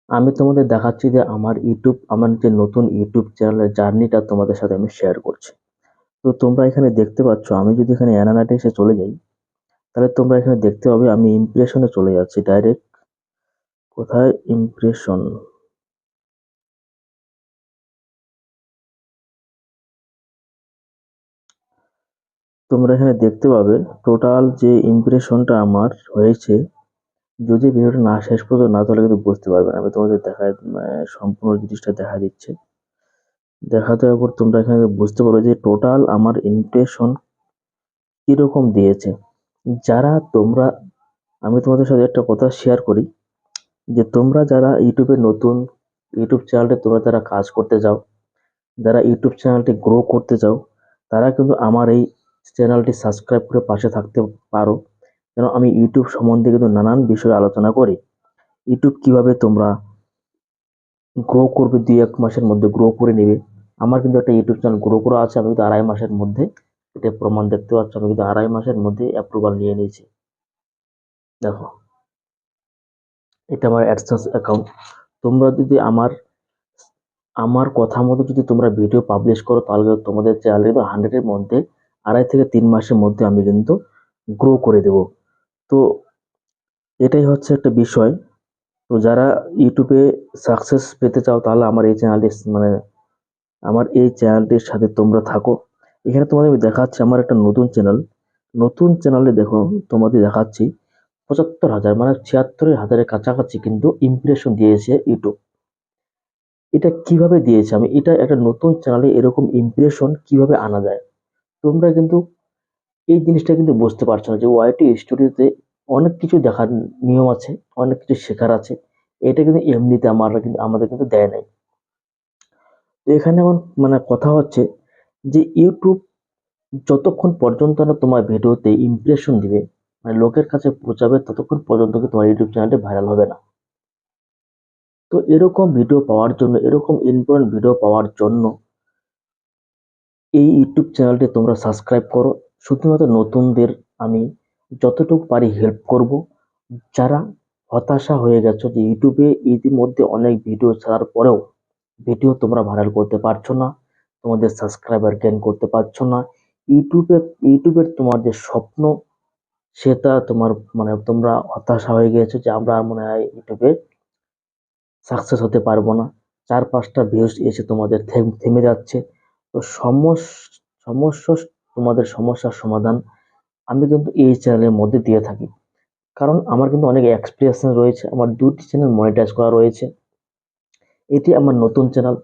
আমি তোমাদের দেখাচ্ছি যে আমার যে নতুন ইউটিউব চ্যানেলের জার্নিটা তোমাদের সাথে আমি শেয়ার করছি। তো তোমরা এখানে দেখতে পাচ্ছ, আমি যদি এখানে অ্যানালাইটিক্সে চলে যাই, তাহলে তোমরা এখানে দেখতে পাবে আমি ইমপ্রেশনে চলে যাচ্ছি ডাইরেক্ট। কোথায় ইমপ্রেশন? তোমরা এখানে দেখতে পাবে টোটাল যে ইমপ্রেশনটা আমার হয়েছে। যদি ভিডিওটা না শেষ পর্যন্ত না তাহলে কিন্তু বুঝতে পারবে না। আমি তোমাদের দেখায় সম্পূর্ণ জিনিসটা দেখা দিচ্ছে। দেখা দেওয়ার পর তোমরা এখানে বুঝতে পারবে যে টোটাল আমার ইমপ্রেশন কিরকম দিয়েছে। যারা তোমরা আমি তোমাদের সাথে একটা কথা শেয়ার করি যে তোমরা যারা ইউটিউবে নতুন, ইউটিউব চ্যানেলটা তোমরা যারা কাজ করতে চাও, যারা ইউটিউব চ্যানেলটি গ্রো করতে চাও, তারা কিন্তু আমার এই চ্যানেলটি সাবস্ক্রাইব করে পাশে থাকতে পারো। কেন আমি ইউটিউব সম্বন্ধে কিন্তু নানান বিষয়ে আলোচনা করি। ইউটিউব কিভাবে তোমরা গ্রো করবে, ২-১ মাসের মধ্যে গ্রো করে নেবে। আমার কিন্তু একটা ইউটিউব চ্যানেল গ্রো করা আছে। আমি কিন্তু ২.৫ মাসের মধ্যে, এটা প্রমাণ দেখতে পাচ্ছ, আমি কিন্তু ২.৫ মাসের মধ্যে অ্যাপ্রুভাল নিয়ে নিয়েছি। দেখো, এটা আমার অ্যাডসেন্স অ্যাকাউন্ট। তোমরা যদি আমার আমার কথা মতো যদি তোমরা ভিডিও পাবলিশ করো, তাহলে কিন্তু তোমাদের চ্যানেল কিন্তু 100 এর মধ্যে ২.৫ থেকে ৩ মাসের মধ্যে আমি কিন্তু গ্রো করে দেব। তো এটাই হচ্ছে একটা বিষয়। তো যারা ইউটিউবে সাকসেস পেতে চাও, তাহলে আমার এই চ্যানেলটির সাথে তোমরা থাকো। এখানে তোমাদের আমি দেখাচ্ছি আমার একটা নতুন চ্যানেল। নতুন চ্যানেলে দেখো, তোমাদের দেখাচ্ছি ৭৫,০০০, মানে ৭৬,০০০-এর কাছাকাছি কিন্তু ইমপ্রেশন দিয়েছে ইউটিউব। এটা কিভাবে দিয়েছে? আমি এটা একটা নতুন চ্যানেলে এরকম ইমপ্রেশন কিভাবে আনা যায়? তোমরা কিন্তু এই জিনিসটা কিন্তু বুঝতে পারছো না যে ওয়াইটি স্টুডিওতে অনেক কিছু দেখার নিয়ম আছে, অনেক কিছু শেখার আছে। এটা কিন্তু এমনিতে আমাদের কিন্তু দেয় নাই। তো এখানে আমার কথা হচ্ছে যে ইউটিউব যতক্ষণ পর্যন্ত না তোমার ভিডিওতে ইমপ্রেশন দিবে, মানে লোকের কাছে পৌঁছাবে, ততক্ষণ পর্যন্ত কিন্তু তোমার ইউটিউব চ্যানেলটি ভাইরাল হবে না। তো এরকম ভিডিও পাওয়ার জন্য, এরকম ইম্পর্টেন্ট ভিডিও পাওয়ার জন্য এই ইউটিউব চ্যানেলটি তোমরা সাবস্ক্রাইব করো। শুধুমাত্র নতুনদের আমি যতটুকু পারি হেল্প করব। যারা হতাশা হয়ে গেছো যে ইউটিউবে ইতিমধ্যে অনেক ভিডিও ছাড়ার পরেও ভিডিও তোমরা ভাইরাল করতে পারছো না, তোমাদের সাবস্ক্রাইবার গেইন করতে পারছো না, ইউটিউবে ইউটিউবের তোমার যে স্বপ্ন, সেটা তোমার তোমরা হতাশা হয়ে গিয়েছো যে আমরা আর মনে হয় ইউটিউবে সাকসেস হতে পারবো না। ৪-৫টা ভিউজ এসে তোমাদের থেমে যাচ্ছে। তো সমস্যা, তোমাদের সমস্যার সমাধান আমি কিন্তু এই চ্যানেলের মধ্যে দিয়ে থাকি। কারণ আমার কিন্তু অনেক এক্সপিরিয়েন্স রয়েছে, আমার ২টি চ্যানেল মনিটাইজ করা রয়েছে। এটি আমার নতুন চ্যানেল,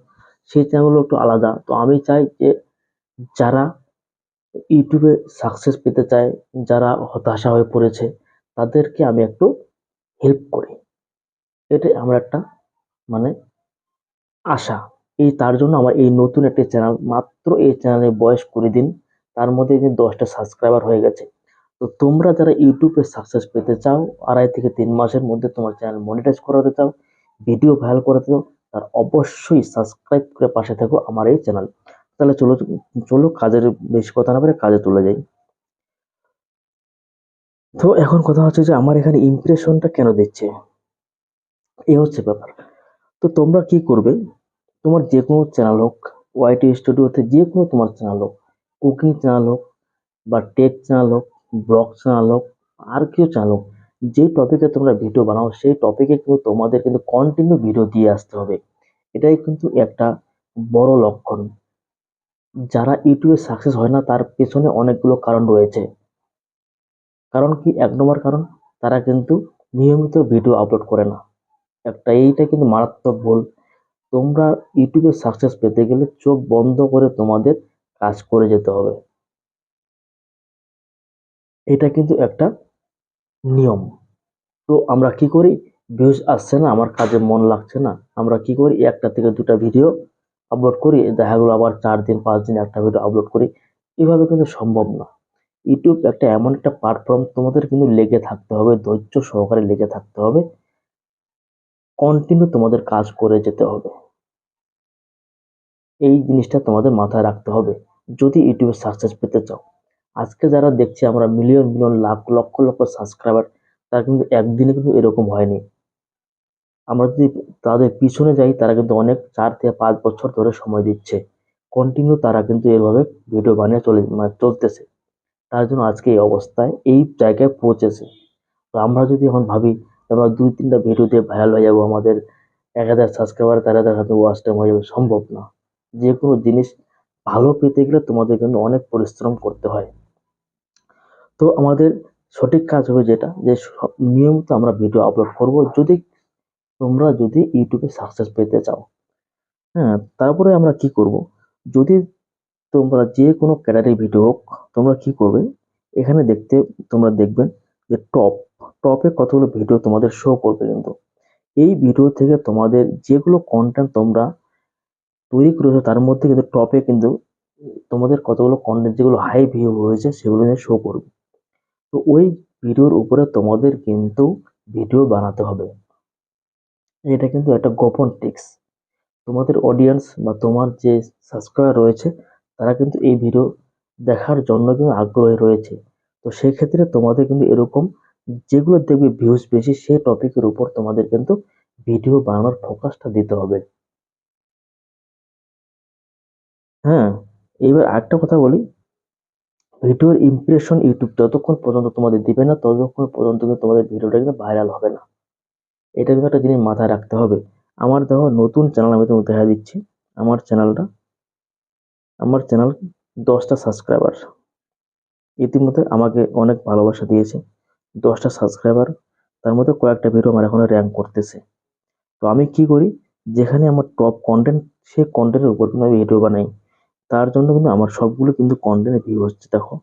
সেই চ্যানেলগুলো একটু আলাদা। তো আমি চাই যে যারা ইউটিউবে সাকসেস পেতে চায়, যারা হতাশা হয়ে পড়েছে, তাদেরকে আমি একটু হেল্প করি। এটাই আমার একটা মানে আশা। তার জন্য আমার এই নতুন একটি চ্যানেল, মাত্র এই চ্যানেলের বয়স ২০ দিন, তার মধ্যে কিন্তু ১০টা সাবস্ক্রাইবার হয়ে গেছে। তো তোমরা যারা ইউটিউবে সাকসেস পেতে চাও, ২.৫ থেকে ৩ মাসের মধ্যে তোমার চ্যানেল মনিটাইজ করাতে চাও, ভিডিও ভাইরাল করাতে চাও, তার অবশ্যই সাবস্ক্রাইব করে পাশে থাকো আমার এই চ্যানেল। তাহলে চলো চলো কাজের বেশি কথা না বলে কাজে চলে যাই। তো এখন কথা হচ্ছে যে আমার এখানে ইমপ্রেশনটা কেন দিচ্ছে, এই হচ্ছে ব্যাপার। তো তোমরা কি করবে, তোমার যে কোনো চ্যানেল হোক, ওয়াইটি স্টুডিওতে যে কোনো তোমার চ্যানেল হোক, কুকিং চ্যানেল হোক বা টেক চ্যানেল হোক, ব্লগ চ্যানেল হোক, আর কেউ চ্যানেল হোক, যে টপিকে তোমরা ভিডিও বানাও সেই টপিকে কিন্তু তোমাদের কিন্তু কন্টিনিউ ভিডিও দিয়ে আসতে হবে। এটাই কিন্তু একটা বড় লক্ষণ। যারা ইউটিউবে সাকসেস হয় না, তার পেছনে অনেকগুলো কারণ রয়েছে। কারণ কি? ১ নম্বর কারণ, তারা কিন্তু নিয়মিত ভিডিও আপলোড করে না। এইটা কিন্তু মারাত্মক ভুল। তোমরা ইউটিউবে সাকসেস পেতে গেলে চোখ বন্ধ করে তোমাদের কাজ করে যেতে হবে। এটা কিন্তু একটা নিয়ম। তো আমরা কি করি? ভিউজ আসছে না, আমার কাজে মন লাগছে না, আমরা কি করি? ১টা থেকে ২টা ভিডিও আপলোড করি, দেখা গেলো আবার ৪ দিন ৫ দিন একটা ভিডিও আপলোড করি। এভাবে কিন্তু সম্ভব না। ইউটিউব একটা এমন একটা প্ল্যাটফর্ম, তোমাদের কিন্তু লেগে থাকতে হবে, ধৈর্য সহকারে লেগে থাকতে হবে, কন্টিনিউ তোমাদের কাজ করে যেতে হবে। এই জিনিসটা তোমাদের মাথায় রাখতে হবে যদি ইউটিউবে সাকসেস পেতে চাও। আজকে যারা দেখছি আমরা million million lakh lakh lakh subscriber, তারা কিন্তু একদিনে কিন্তু এরকম হয়নি। আমরা যদি তাদের পিছনে যাই, তারা কিন্তু অনেক 4 থেকে 5 বছর ধরে সময় দিচ্ছে, কন্টিনিউ তারা কিন্তু এভাবে ভিডিও বানিয়ে চলতেছে। তার জন্য আজকে এই অবস্থায় এই জায়গায় পৌঁছেছে। তো আমরা যদি এখন ভাবি আমরা 2-3টা ভিডিও দিয়ে ভাইরাল হয়ে যাবো, আমাদের 1,000 সাবস্ক্রাইবার 4,000 ওয়াচ টাইম হয়ে যাবে, সম্ভব না। যে কোনো জিনিস ভালো পেতে গেলে তোমাদের কিন্তু অনেক পরিশ্রম করতে হয়। তো আমাদের সঠিক কাজ হবে যেটা, যে নিয়মিত আমরা ভিডিও আপলোড করব, যদি ইউটিউবে সাকসেস পেতে চাও। হ্যাঁ, তারপরে আমরা কি করব, যদি তোমরা যে কোনো ক্যাটাগরি ভিডিও হোক, তোমরা কি করবে, এখানে তোমরা দেখবেন যে টপে কতগুলো ভিডিও তোমাদের শো করবে। কিন্তু এই ভিডিও থেকে তোমাদের যেগুলো কন্টেন্ট তোমরা তৈরি করেছো, তার মধ্যে কিন্তু টপে কিন্তু তোমাদের কতগুলো কন্টেন্ট যেগুলো হাই ভিউ হয়েছে সেগুলো নিয়ে শো করবে। তো ওই ভিডিওর উপরে তোমাদের কিন্তু ভিডিও বানাতে হবে। এটা কিন্তু একটা গোপন ট্রিক্স। তোমাদের অডিয়েন্স বা তোমার যে সাবস্ক্রাইবার রয়েছে, তারা কিন্তু এই ভিডিও দেখার জন্য কিন্তু আগ্রহী রয়েছে। তো সেক্ষেত্রে তোমাদের কিন্তু এরকম যেগুলো দেখবে ভিউজ বেশি, সেই টপিকের উপর তোমাদের কিন্তু ভিডিও বানানোর ফোকাসটা দিতে হবে। হ্যাঁ, এবার আরেকটা কথা বলি, ভিডিওর ইমপ্রেশন ইউটিউব যতক্ষণ পর্যন্ত তোমাদের দিবে না, ততক্ষণ পর্যন্ত কিন্তু তোমাদের ভিডিওটা কিন্তু ভাইরাল হবে না। এটা কিন্তু একটা জিনিস মাথায় রাখতে হবে। আমার দেখো নতুন চ্যানেল, আমি তোমাকে দেখা দিচ্ছি। আমার চ্যানেলটা আমার চ্যানেল 10টা সাবস্ক্রাইবার, ইতিমধ্যে আমাকে অনেক ভালোবাসা দিয়েছে। 10টা সাবস্ক্রাইবার, তার মধ্যে কয়েকটা ভিডিও আমার এখনো র্যাঙ্ক করতেছে। তো আমি কি করি, যেখানে আমার টপ কন্টেন্ট, সেই কন্টেন্টের উপর কিন্তু আমি ভিডিও বানাই। তার জন্য কিন্তু আমার সবগুলো কিন্তু কন্টেন্টে ভিউ হচ্ছে। দেখো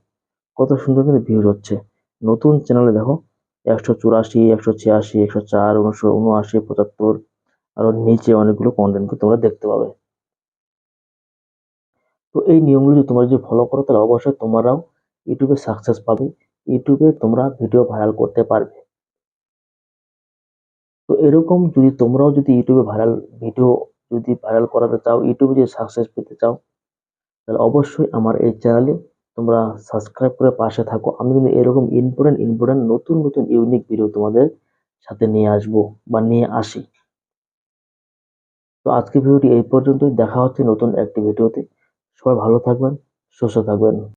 কত সুন্দর কিন্তু ভিউজ হচ্ছে। নতুন চ্যানেলে দেখো 184, 186, 104, 179, 75, আরো নিচে অনেকগুলো কন্টেন্ট তোমরা দেখতে পাবে। তো এই নিয়মগুলো যদি তোমরা ফলো করো, তাহলে অবশ্যই তোমরাও ইউটিউবে সাকসেস পাবে, ইউটিউবে তোমরা ভিডিও ভাইরাল করতে পারবে। তো এরকম যদি তোমরাও যদি ইউটিউবে ভিডিও ভাইরাল করাতে চাও, ইউটিউবে যদি সাকসেস পেতে চাও, তাহলে অবশ্যই আমার এই চ্যানেলে তোমরা সাবস্ক্রাইব করে পাশে থাকো। আমি কিন্তু এরকম ইম্পর্টেন্ট নতুন নতুন ইউনিক ভিডিও তোমাদের সাথে নিয়ে আসবো বা নিয়ে আসি। তো আজকে ভিডিওটি এই পর্যন্তই, দেখা হচ্ছে নতুন একটি ভিডিওতে। সবাই ভালো থাকবেন, সুস্থ থাকবেন।